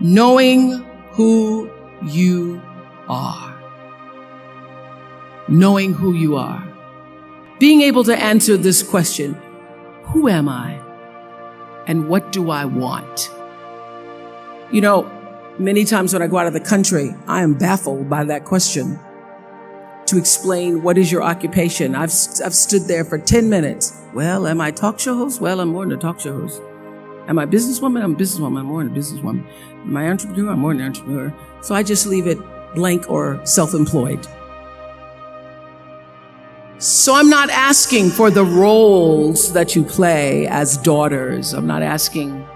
Knowing who you are. Knowing who you are. Being able to answer this question, who am I? And what do I want? You know, many times when I go out of the country, I am baffled by that question. To explain what is your occupation, I've stood there for 10 minutes. Well, am I a talk show host? Well, I'm more than a talk show host. Am I a businesswoman? I'm a businesswoman. I'm more than a businesswoman. Am I an entrepreneur? I'm more than an entrepreneur. So I just leave it blank or self-employed. So I'm not asking for the roles that you play as daughters. I'm not asking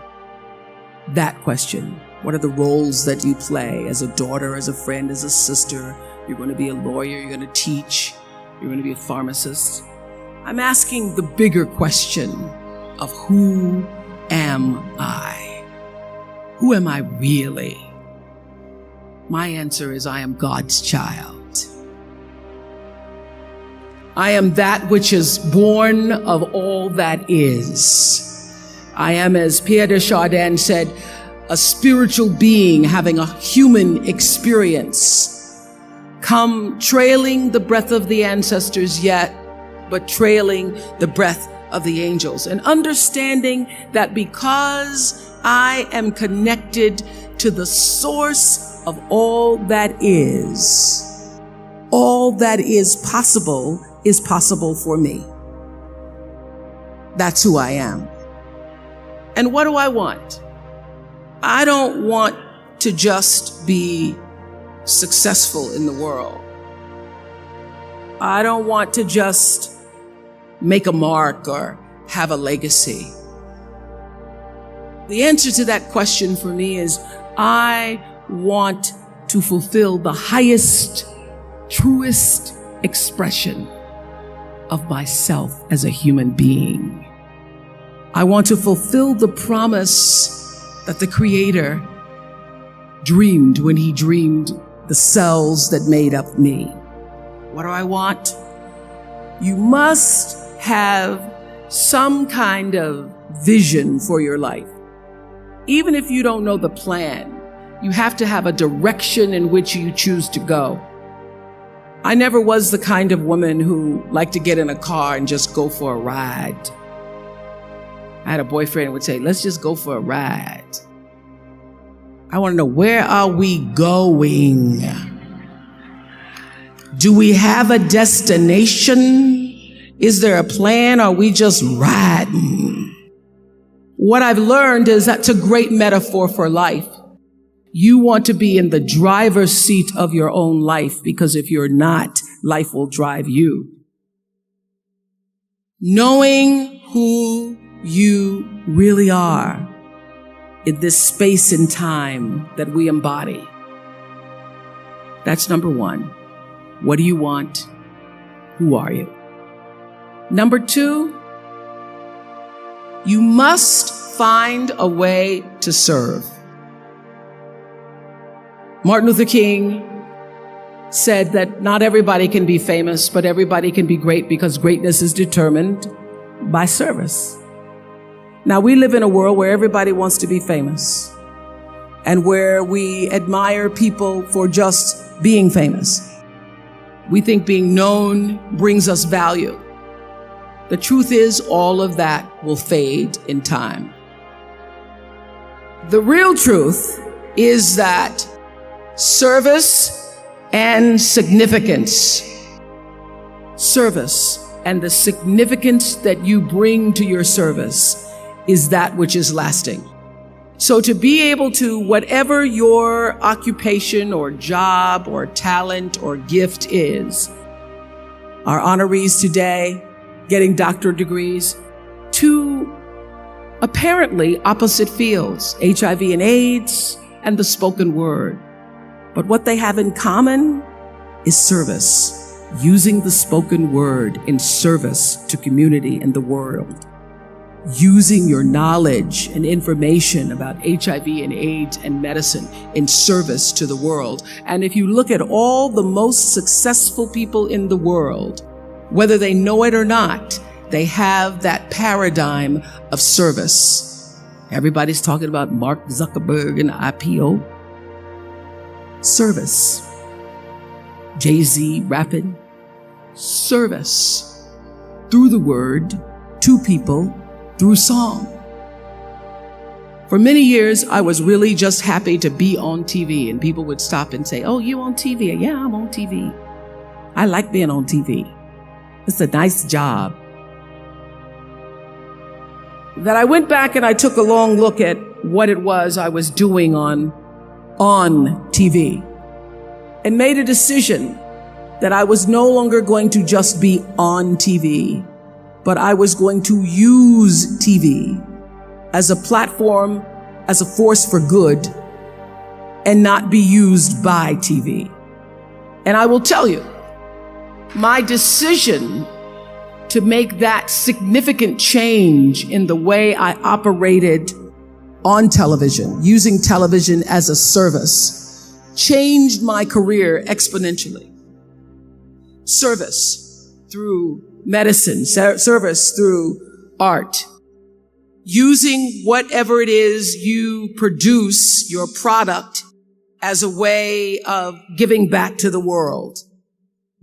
that question. What are the roles that you play as a daughter, as a friend, as a sister? You're going to be a lawyer. You're going to teach. You're going to be a pharmacist. I'm asking the bigger question of who am I? Who am I really? My answer is I am God's child. I am that which is born of all that is. I am, as Pierre de Chardin said, a spiritual being having a human experience, come trailing the breath of the ancestors yet, but trailing the breath of the angels, and understanding that because I am connected to the source of all that is possible for me. That's who I am. And what do I want? I don't want to just be successful in the world. I don't want to just make a mark or have a legacy. The answer to that question for me is I want to fulfill the highest, truest expression of myself as a human being. I want to fulfill the promise that the Creator dreamed when He dreamed the cells that made up me. What do I want? You must have some kind of vision for your life. Even if you don't know the plan, you have to have a direction in which you choose to go. I never was the kind of woman who liked to get in a car and just go for a ride. I had a boyfriend who would say, let's just go for a ride. I want to know, where are we going? Do we have a destination? Is there a plan? Or are we just riding? What I've learned is that's a great metaphor for life. You want to be in the driver's seat of your own life, because if you're not, life will drive you. Knowing who you really are in this space and time that we embody. That's number one. What do you want? Who are you? Number two, you must find a way to serve. Martin Luther King said that not everybody can be famous, but everybody can be great, because greatness is determined by service. Now, we live in a world where everybody wants to be famous and where we admire people for just being famous. We think being known brings us value. The truth is, all of that will fade in time. The real truth is that service and significance, service and the significance that you bring to your service is that which is lasting. So to be able to, whatever your occupation or job or talent or gift is, our honorees today getting doctorate degrees, to apparently opposite fields, HIV and AIDS and the spoken word. But what they have in common is service, using the spoken word in service to community and the world. Using your knowledge and information about HIV and AIDS and medicine in service to the world. And if you look at all the most successful people in the world, whether they know it or not, they have that paradigm of service. Everybody's talking about Mark Zuckerberg and IPO. Service. Jay-Z rapping. Service. Through the word, to people, through song. For many years, I was really just happy to be on TV, and people would stop and say, "Oh, you on TV?" "Yeah, I'm on TV. I like being on TV. It's a nice job." That I went back and I took a long look at what it was I was doing on TV and made a decision that I was no longer going to just be on TV, but I was going to use TV as a platform, as a force for good, and not be used by TV. And I will tell you, my decision to make that significant change in the way I operated on television, using television as a service, changed my career exponentially. Service through medicine, service through art, using whatever it is you produce, your product, as a way of giving back to the world.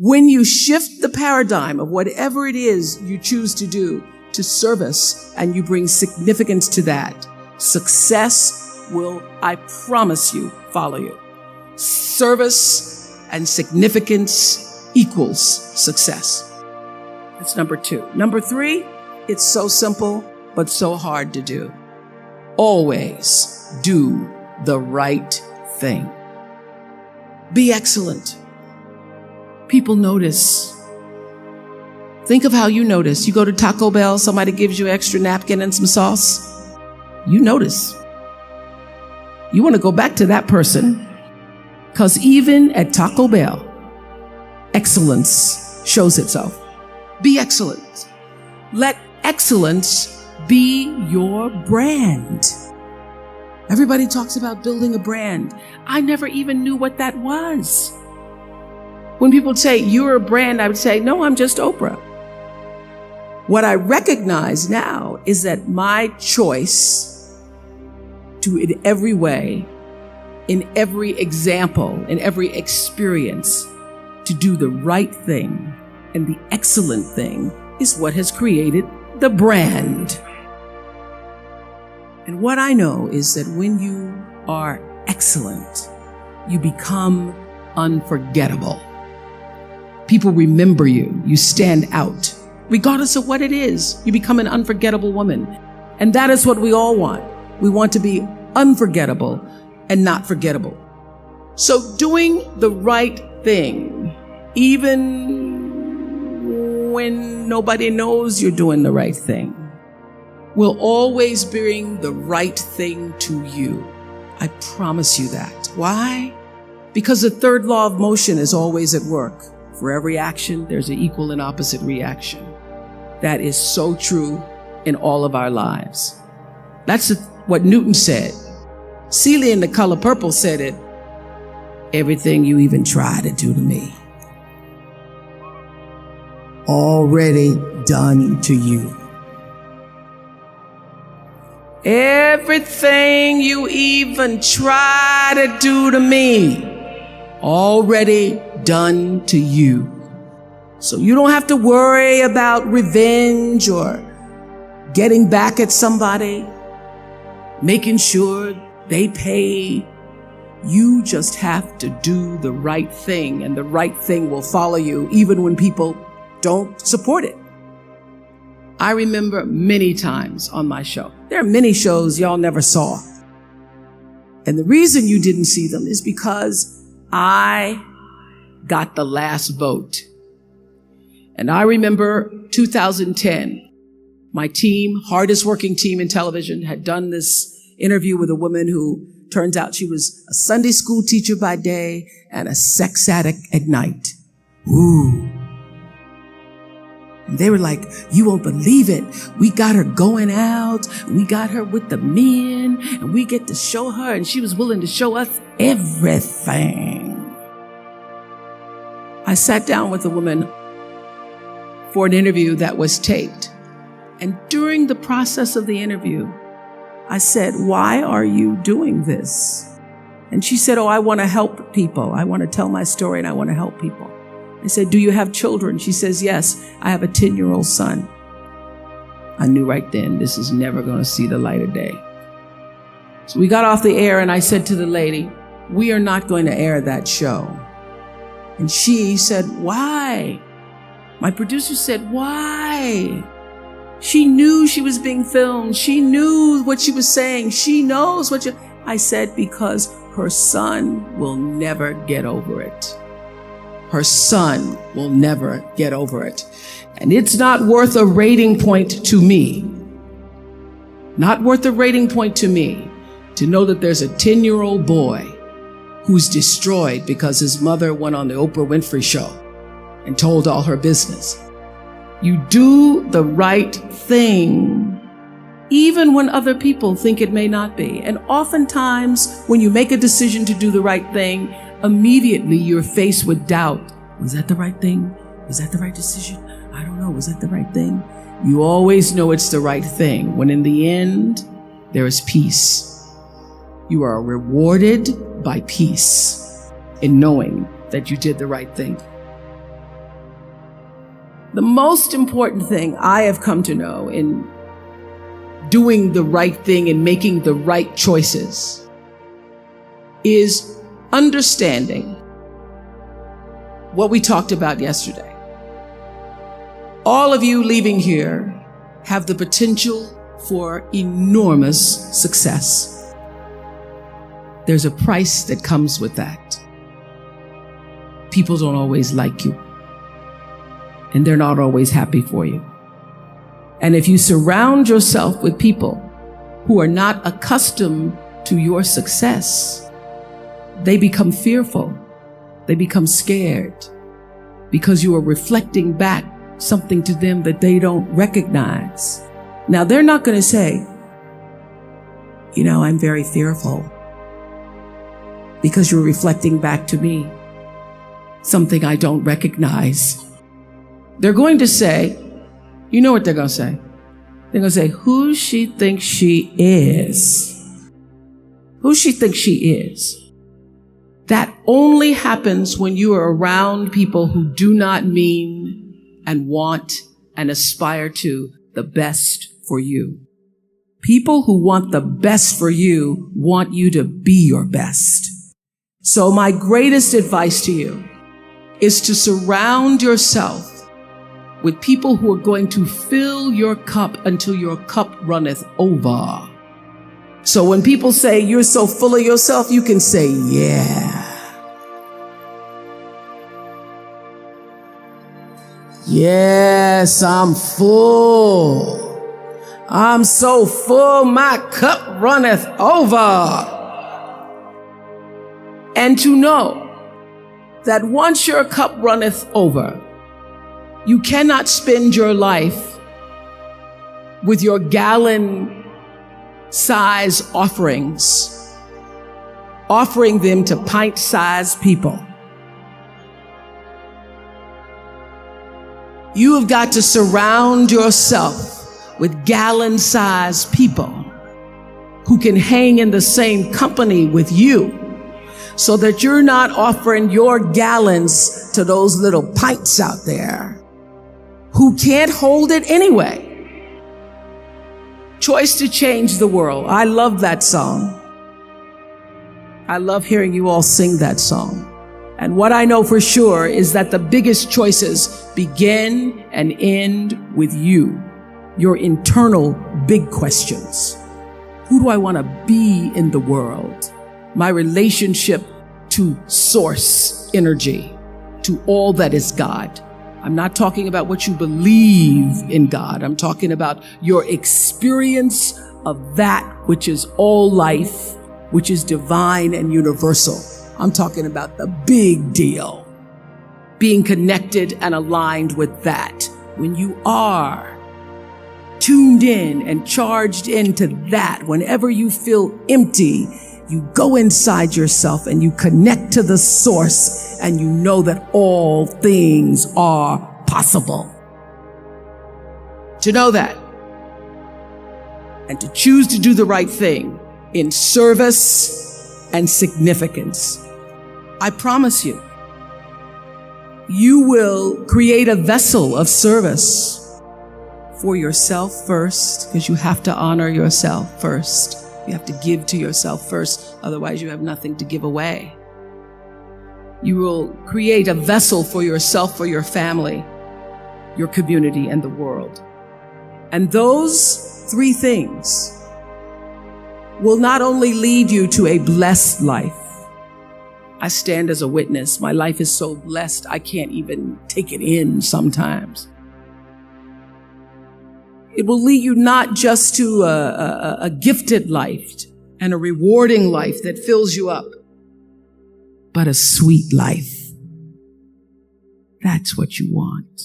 When you shift the paradigm of whatever it is you choose to do to service and you bring significance to that, success will, I promise you, follow you. Service and significance equals success. That's number 2. Number 3, it's so simple, but so hard to do. Always do the right thing. Be excellent. People notice. Think of how you notice. You go to Taco Bell, somebody gives you an extra napkin and some sauce. You notice. You want to go back to that person, because even at Taco Bell, excellence shows itself. Be excellent. Let excellence be your brand. Everybody talks about building a brand. I never even knew what that was. When people say, "You're a brand," I would say, "No, I'm just Oprah." What I recognize now is that my choice to, in every way, in every example, in every experience, to do the right thing and the excellent thing is what has created the brand. And what I know is that when you are excellent, you become unforgettable. People remember you. You stand out. Regardless of what it is, you become an unforgettable woman. And that is what we all want. We want to be unforgettable and not forgettable. So doing the right thing, even when nobody knows you're doing the right thing, will always bring the right thing to you. I promise you that. Why? Because the third law of motion is always at work. For every action, there's an equal and opposite reaction. That is so true in all of our lives. That's what Newton said. Celia in The Color Purple said it. Everything you even try to do to me, already done to you. Everything you even try to do to me, already done to you. So you don't have to worry about revenge or getting back at somebody, making sure they pay. You just have to do the right thing, and the right thing will follow you even when people don't support it. I remember many times on my show. There are many shows y'all never saw. And the reason you didn't see them is because I got the last vote. And I remember 2010, my team, hardest working team in television, had done this interview with a woman who turns out she was a Sunday school teacher by day and a sex addict at night. Ooh. And they were like, "You won't believe it. We got her going out. We got her with the men, and we get to show her." And she was willing to show us everything. I sat down with a woman for an interview that was taped. And during the process of the interview, I said, why are you doing this? And she said, oh, I want to help people. I want to tell my story and I want to help people. I said, do you have children? She says, yes, I have a 10-year-old son. I knew right then this is never going to see the light of day. So we got off the air and I said to the lady, we are not going to air that show. And she said, why? My producer said, why? She knew she was being filmed. She knew what she was saying. She knows what I said, because her son will never get over it. Her son will never get over it. And it's not worth a rating point to me. Not worth a rating point to me to know that there's a 10-year-old boy who's destroyed because his mother went on the Oprah Winfrey show and told all her business. You do the right thing even when other people think it may not be. And oftentimes when you make a decision to do the right thing, immediately you're faced with doubt. Was that the right thing? Was that the right decision? I don't know. Was that the right thing? You always know it's the right thing when in the end, there is peace. You are rewarded by peace in knowing that you did the right thing. The most important thing I have come to know in doing the right thing and making the right choices is understanding what we talked about yesterday. All of you leaving here have the potential for enormous success. There's a price that comes with that. People don't always like you, and they're not always happy for you. And if you surround yourself with people who are not accustomed to your success, they become fearful. They become scared because you are reflecting back something to them that they don't recognize. Now, they're not going to say, you know, I'm very fearful because you're reflecting back to me something I don't recognize. They're going to say, you know what they're going to say? They're going to say, who she thinks she is. Who she thinks she is. That only happens when you are around people who do not mean and want and aspire to the best for you. People who want the best for you want you to be your best. So my greatest advice to you is to surround yourself with people who are going to fill your cup until your cup runneth over. So when people say you're so full of yourself, you can say, yeah. Yes, I'm full. I'm so full, my cup runneth over. And to know that once your cup runneth over, you cannot spend your life with your gallon-size offerings, offering them to pint-sized people. You have got to surround yourself with gallon-sized people who can hang in the same company with you, so that you're not offering your gallons to those little pints out there who can't hold it anyway. Choice to Change the World. I love that song. I love hearing you all sing that song. And what I know for sure is that the biggest choices begin and end with you, your internal big questions. Who do I want to be in the world? My relationship to source energy, to all that is God. I'm not talking about what you believe in God. I'm talking about your experience of that which is all life, which is divine and universal. I'm talking about the big deal. Being connected and aligned with that. When you are tuned in and charged into that, whenever you feel empty, you go inside yourself and you connect to the source, and you know that all things are possible. To know that and to choose to do the right thing in service and significance. I promise you, you will create a vessel of service for yourself first, because you have to honor yourself first. You have to give to yourself first, otherwise you have nothing to give away. You will create a vessel for yourself, for your family, your community, and the world. And those three things will not only lead you to a blessed life. I stand as a witness. My life is so blessed, I can't even take it in sometimes. It will lead you not just to a gifted life and a rewarding life that fills you up, but a sweet life. That's what you want.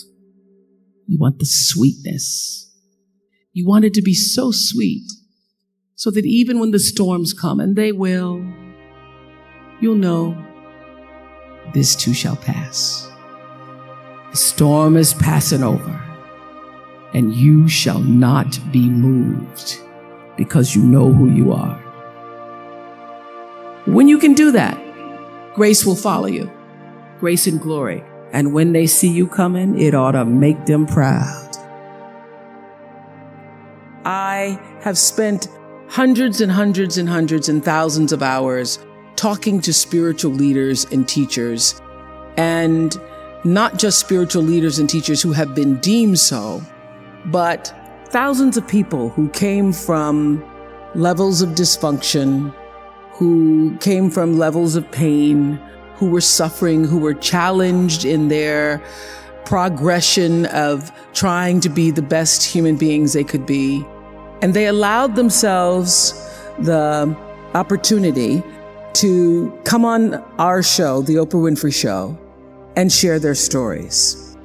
You want the sweetness. You want it to be so sweet so that even when the storms come, and they will, you'll know this too shall pass. The storm is passing over, and you shall not be moved because you know who you are. When you can do that, grace will follow you, grace and glory. And when they see you coming, it ought to make them proud. I have spent hundreds and hundreds and hundreds and thousands of hours talking to spiritual leaders and teachers, and not just spiritual leaders and teachers who have been deemed so, but thousands of people who came from levels of dysfunction, who came from levels of pain, who were suffering, who were challenged in their progression of trying to be the best human beings they could be. And they allowed themselves the opportunity to come on our show, the Oprah Winfrey Show, and share their stories.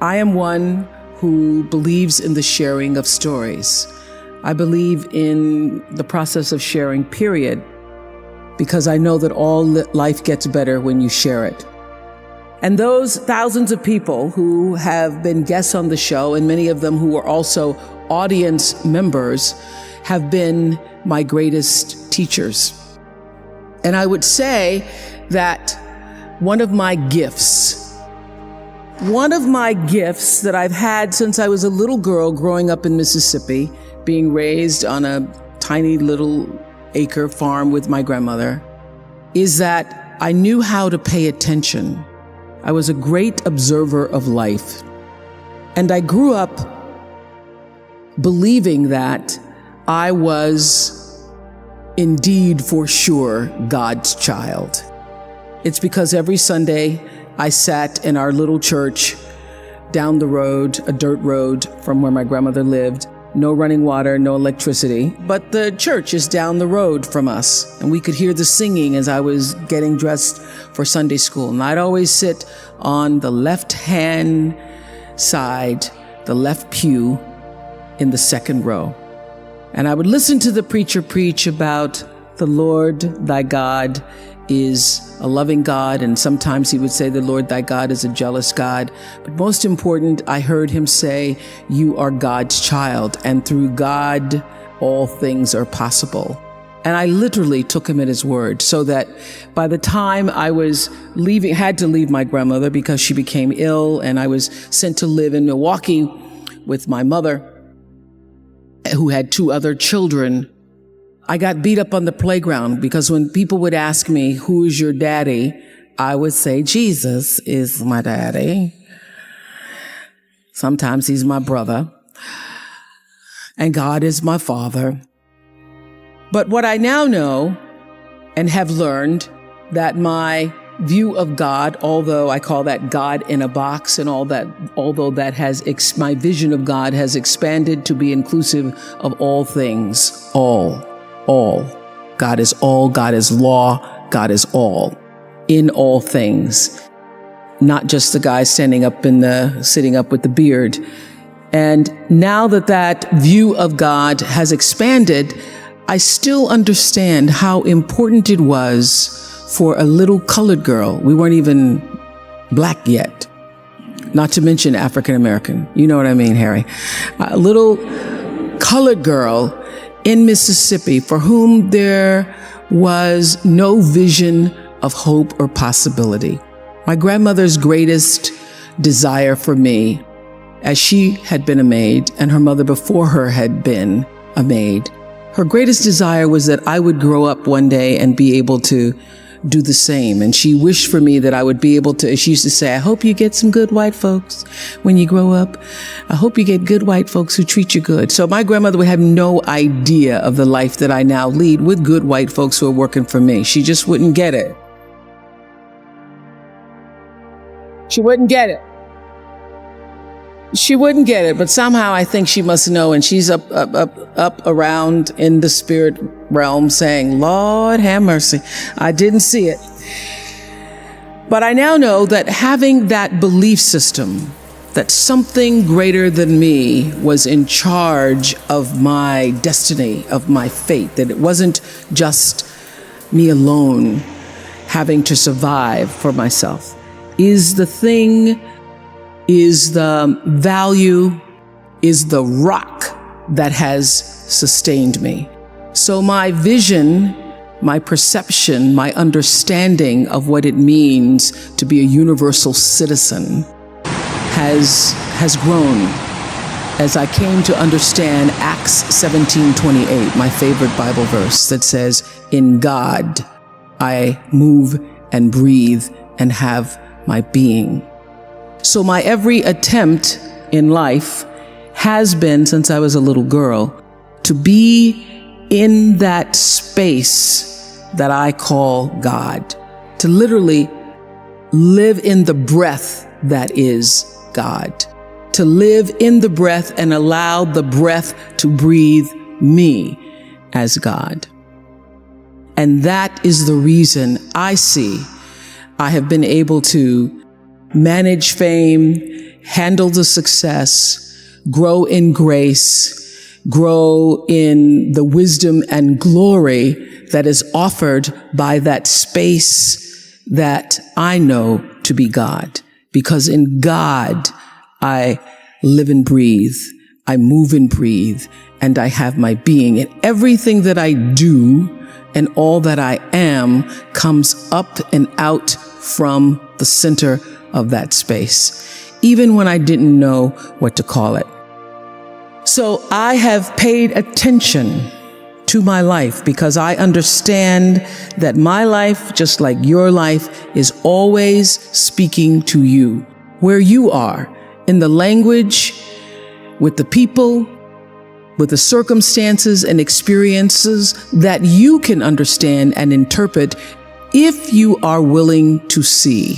I am one who believes in the sharing of stories. I believe in the process of sharing, period, because I know that all life gets better when you share it. And those thousands of people who have been guests on the show, and many of them who are also audience members, have been my greatest teachers. And I would say that one of my gifts that I've had since I was a little girl growing up in Mississippi, being raised on a tiny little acre farm with my grandmother, is that I knew how to pay attention. I was a great observer of life. And I grew up believing that I was indeed, for sure, God's child. It's because every Sunday I sat in our little church down the road, a dirt road from where my grandmother lived. No running water, no electricity, but the church is down the road from us. And we could hear the singing as I was getting dressed for Sunday school. And I'd always sit on the left-hand side, the left pew in the second row. And I would listen to the preacher preach about the Lord thy God is a loving God, and sometimes he would say the Lord thy God is a jealous God. But most important, I heard him say, you are God's child, and through God, all things are possible. And I literally took him at his word, so that by the time I was had to leave my grandmother because she became ill, and I was sent to live in Milwaukee with my mother, who had two other children, I got beat up on the playground because when people would ask me, who is your daddy? I would say, Jesus is my daddy. Sometimes he's my brother. And God is my father. But what I now know and have learned, that my view of God, although I call that God in a box and all that, although that has, my vision of God has expanded to be inclusive of all things, all. God is all, God is law, God is all, in all things. Not just the guy sitting up with the beard. And now that view of God has expanded, I still understand how important it was for a little colored girl. We weren't even black yet, not to mention African American. You know what I mean, Harry? A little colored girl in Mississippi for whom there was no vision of hope or possibility. My grandmother's greatest desire for me, as she had been a maid and her mother before her had been a maid, her greatest desire was that I would grow up one day and be able to do the same. And she wished for me that I would be able to, she used to say, I hope you get some good white folks when you grow up. I hope you get good white folks who treat you good. So my grandmother would have no idea of the life that I now lead with good white folks who are working for me. She just wouldn't get it. She wouldn't get it. She wouldn't get it, but somehow I think she must know, and she's up around in the spirit realm saying, Lord have mercy, I didn't see it. But I now know that having that belief system, that something greater than me was in charge of my destiny, of my fate, that it wasn't just me alone having to survive for myself, is the thing, is the value, is the rock that has sustained me. So my vision, my perception, my understanding of what it means to be a universal citizen has grown as I came to understand Acts 17:28, my favorite Bible verse that says, in God I move and breathe and have my being. So my every attempt in life has been, since I was a little girl, to be in that space that I call God, to literally live in the breath that is God, to live in the breath and allow the breath to breathe me as God. And that is the reason I see I have been able to manage fame, handle the success, grow in grace, grow in the wisdom and glory that is offered by that space that I know to be God. Because in God, I live and breathe, I move and breathe, and I have my being. And everything that I do and all that I am comes up and out from the center of that space, even when I didn't know what to call it. So I have paid attention to my life because I understand that my life, just like your life, is always speaking to you, where you are, in the language, with the people, with the circumstances and experiences that you can understand and interpret if you are willing to see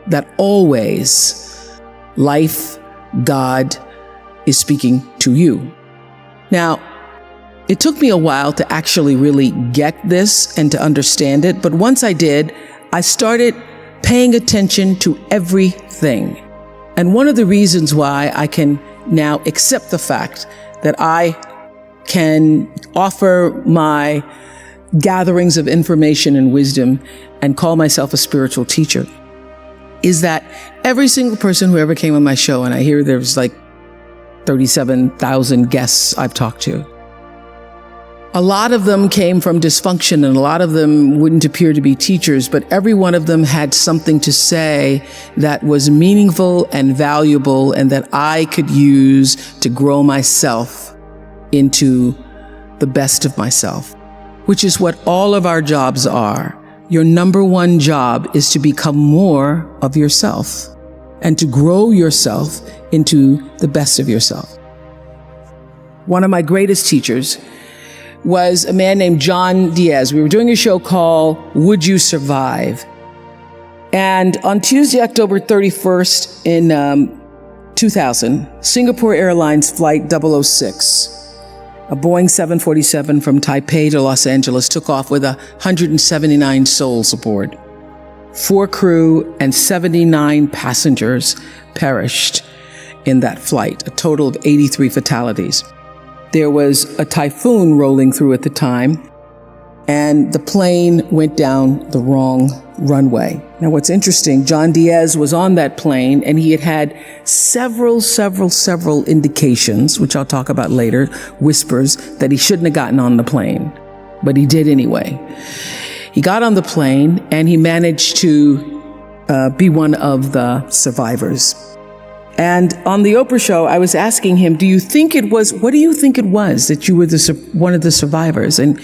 that always life, God, is speaking to you. Now, it took me a while to actually really get this and to understand it, but once I did, I started paying attention to everything. And one of the reasons why I can now accept the fact that I can offer my gatherings of information and wisdom and call myself a spiritual teacher is that every single person who ever came on my show, and I hear there's like 37,000 guests I've talked to, a lot of them came from dysfunction and a lot of them wouldn't appear to be teachers, but every one of them had something to say that was meaningful and valuable and that I could use to grow myself into the best of myself, which is what all of our jobs are. Your number one job is to become more of yourself and to grow yourself into the best of yourself. One of my greatest teachers was a man named John Diaz. We were doing a show called Would You Survive? And on Tuesday, October 31st in 2000, Singapore Airlines Flight 006, a Boeing 747 from Taipei to Los Angeles, took off with 179 souls aboard. 4 crew and 79 passengers perished in that flight, a total of 83 fatalities. There was a typhoon rolling through at the time, and the plane went down the wrong runway. Now, what's interesting, John Diaz was on that plane and he had several indications, which I'll talk about later, whispers, that he shouldn't have gotten on the plane, but he did anyway. He got on the plane and he managed to be one of the survivors. And on the Oprah show, I was asking him, what do you think it was that you were one of the survivors? And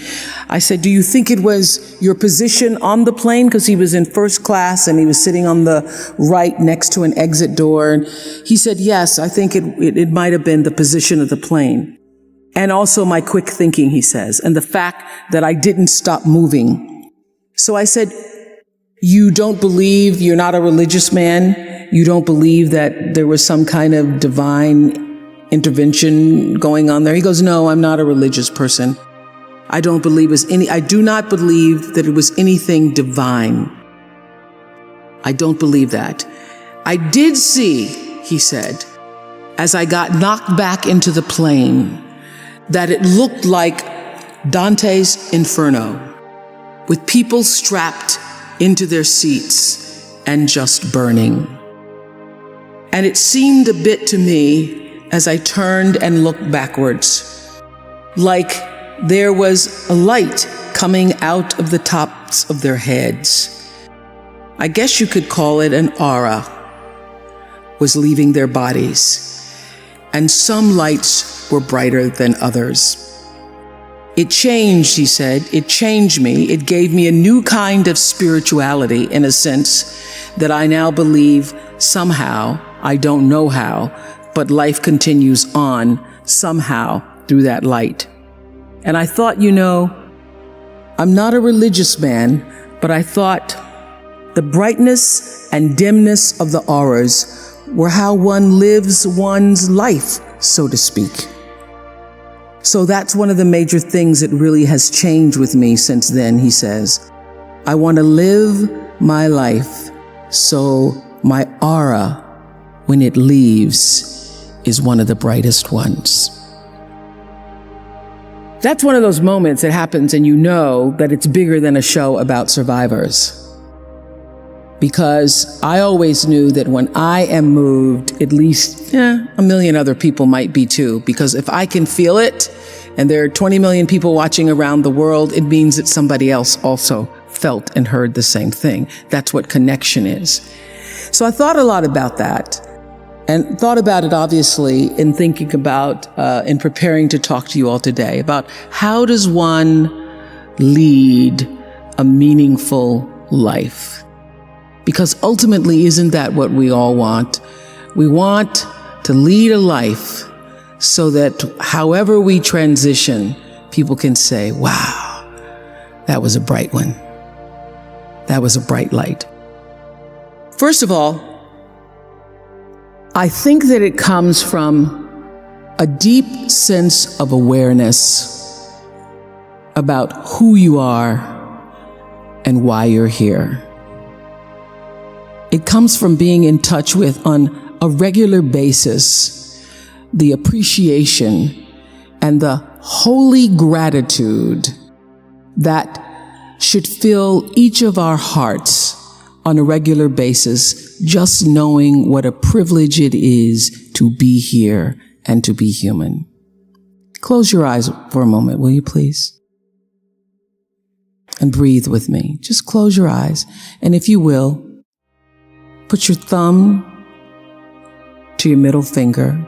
I said, do you think it was your position on the plane? Because he was in first class and he was sitting on the right next to an exit door. And he said, yes, I think it might have been the position of the plane. And also my quick thinking, he says, and the fact that I didn't stop moving. So I said, you're not a religious man? You don't believe that there was some kind of divine intervention going on there? He goes, no, I'm not a religious person. I do not believe that it was anything divine. I don't believe that. I did see, he said, as I got knocked back into the plane, that it looked like Dante's Inferno, with people strapped into their seats and just burning. And it seemed a bit to me, as I turned and looked backwards, like there was a light coming out of the tops of their heads. I guess you could call it an aura, was leaving their bodies. And some lights were brighter than others. It changed, he said. It changed me. It gave me a new kind of spirituality, in a sense, that I now believe somehow, I don't know how, but life continues on somehow through that light. And I thought, I'm not a religious man, but I thought the brightness and dimness of the auras were how one lives one's life, so to speak. So that's one of the major things that really has changed with me since then, he says. I want to live my life so my aura, when it leaves, is one of the brightest ones. That's one of those moments that happens and you know that it's bigger than a show about survivors. Because I always knew that when I am moved, at least a million other people might be too. Because if I can feel it, and there are 20 million people watching around the world, it means that somebody else also felt and heard the same thing. That's what connection is. So I thought a lot about that. And thought about it, obviously, in thinking about, in preparing to talk to you all today, about how does one lead a meaningful life? Because ultimately, isn't that what we all want? We want to lead a life so that however we transition, people can say, wow, that was a bright one. That was a bright light. First of all, I think that it comes from a deep sense of awareness about who you are and why you're here. It comes from being in touch with, on a regular basis, the appreciation and the holy gratitude that should fill each of our hearts on a regular basis, just knowing what a privilege it is to be here and to be human. Close your eyes for a moment, will you please? And breathe with me. Just close your eyes. And if you will, put your thumb to your middle finger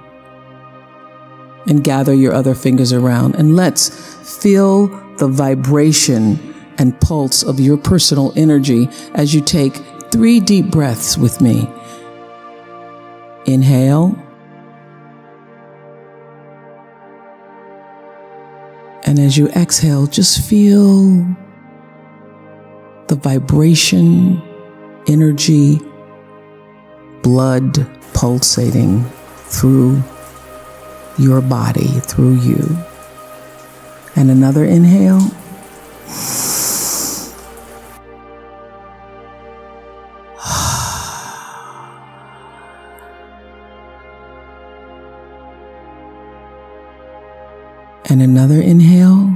and gather your other fingers around. And let's feel the vibration and pulse of your personal energy as you take 3 deep breaths with me. Inhale. And as you exhale, just feel the vibration, energy, blood pulsating through your body, through you. And another inhale. And another inhale.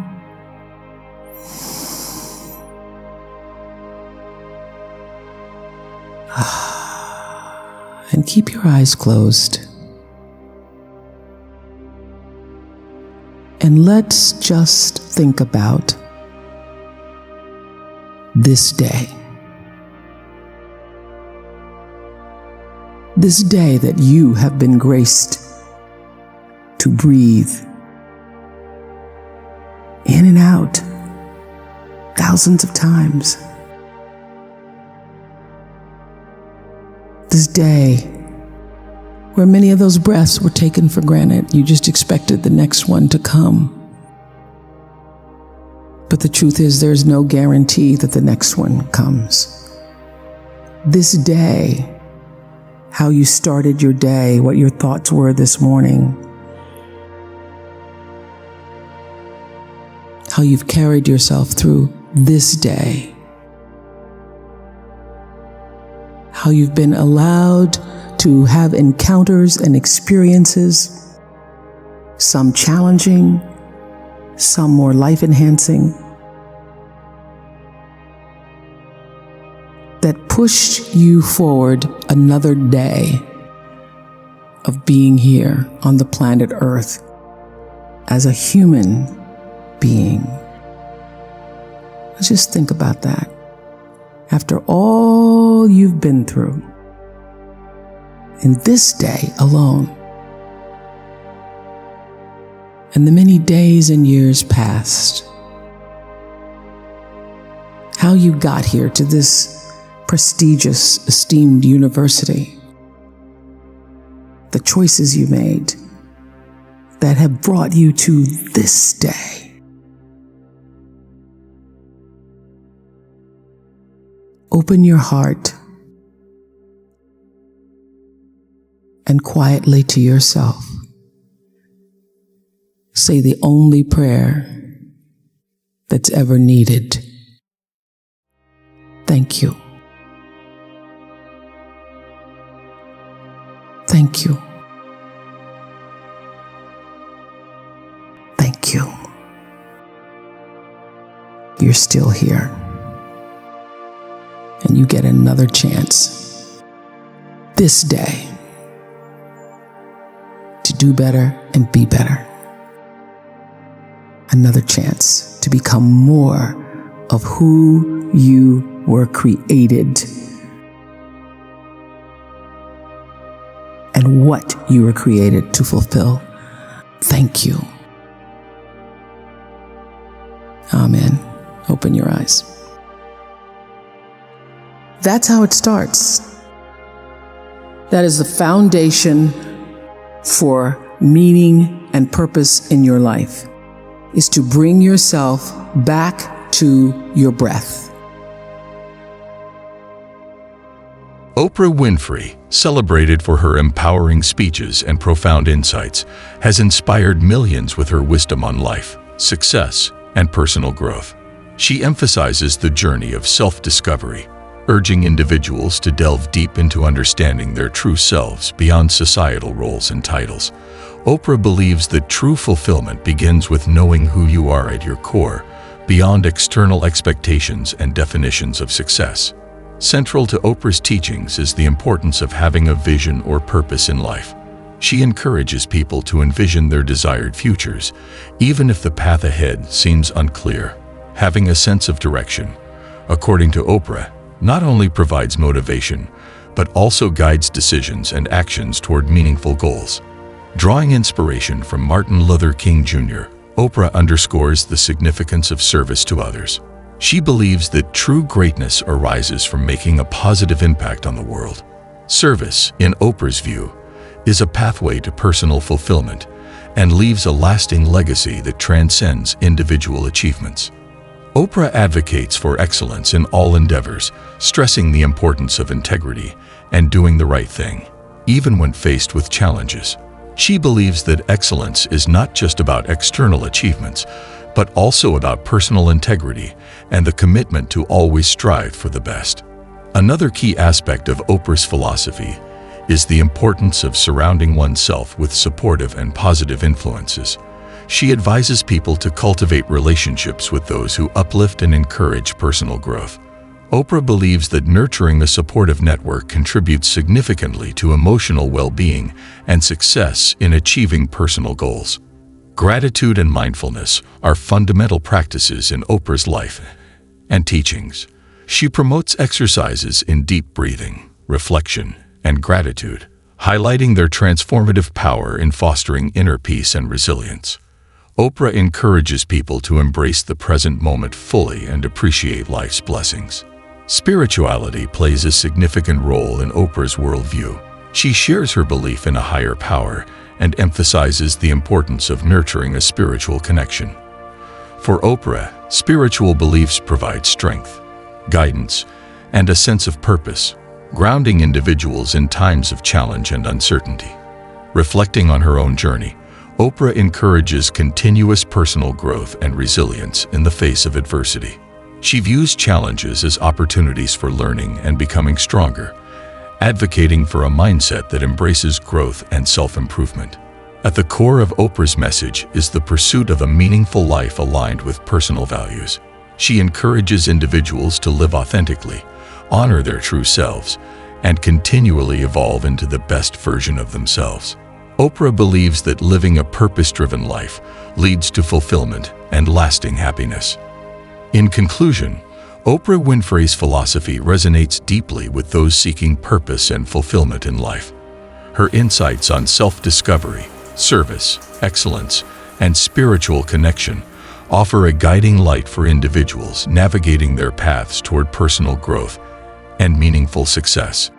And keep your eyes closed. And let's just think about this day. This day that you have been graced to breathe in and out thousands of times. This day where many of those breaths were taken for granted. You just expected the next one to come. But the truth is, there's no guarantee that the next one comes. This day, how you started your day, what your thoughts were this morning, how you've carried yourself through this day, how you've been allowed to have encounters and experiences, some challenging, some more life-enhancing, that pushed you forward another day of being here on the planet Earth as a human being. Let's just think about that. After all you've been through, in this day alone, and the many days and years past, how you got here to this prestigious, esteemed university, the choices you made that have brought you to this day. Open your heart and quietly to yourself say the only prayer that's ever needed. Thank you. Thank you. Thank you. You're still here. And you get another chance this day to do better and be better. Another chance to become more of who you were created and what you were created to fulfill. Thank you. Amen. Open your eyes. That's how it starts. That is the foundation for meaning and purpose in your life, is to bring yourself back to your breath. Oprah Winfrey, celebrated for her empowering speeches and profound insights, has inspired millions with her wisdom on life, success, and personal growth. She emphasizes the journey of self-discovery, urging individuals to delve deep into understanding their true selves beyond societal roles and titles. Oprah believes that true fulfillment begins with knowing who you are at your core, beyond external expectations and definitions of success. Central to Oprah's teachings is the importance of having a vision or purpose in life. She encourages people to envision their desired futures, even if the path ahead seems unclear. Having a sense of direction, according to Oprah, not only provides motivation, but also guides decisions and actions toward meaningful goals. Drawing inspiration from Martin Luther King Jr., Oprah underscores the significance of service to others. She believes that true greatness arises from making a positive impact on the world. Service, in Oprah's view, is a pathway to personal fulfillment and leaves a lasting legacy that transcends individual achievements. Oprah advocates for excellence in all endeavors, stressing the importance of integrity and doing the right thing, even when faced with challenges. She believes that excellence is not just about external achievements, but also about personal integrity and the commitment to always strive for the best. Another key aspect of Oprah's philosophy is the importance of surrounding oneself with supportive and positive influences. She advises people to cultivate relationships with those who uplift and encourage personal growth. Oprah believes that nurturing a supportive network contributes significantly to emotional well-being and success in achieving personal goals. Gratitude and mindfulness are fundamental practices in Oprah's life and teachings. She promotes exercises in deep breathing, reflection, and gratitude, highlighting their transformative power in fostering inner peace and resilience. Oprah encourages people to embrace the present moment fully and appreciate life's blessings. Spirituality plays a significant role in Oprah's worldview. She shares her belief in a higher power and emphasizes the importance of nurturing a spiritual connection. For Oprah, spiritual beliefs provide strength, guidance, and a sense of purpose, grounding individuals in times of challenge and uncertainty. Reflecting on her own journey, Oprah encourages continuous personal growth and resilience in the face of adversity. She views challenges as opportunities for learning and becoming stronger, advocating for a mindset that embraces growth and self-improvement. At the core of Oprah's message is the pursuit of a meaningful life aligned with personal values. She encourages individuals to live authentically, honor their true selves, and continually evolve into the best version of themselves. Oprah believes that living a purpose-driven life leads to fulfillment and lasting happiness. In conclusion, Oprah Winfrey's philosophy resonates deeply with those seeking purpose and fulfillment in life. Her insights on self-discovery, service, excellence, and spiritual connection offer a guiding light for individuals navigating their paths toward personal growth and meaningful success.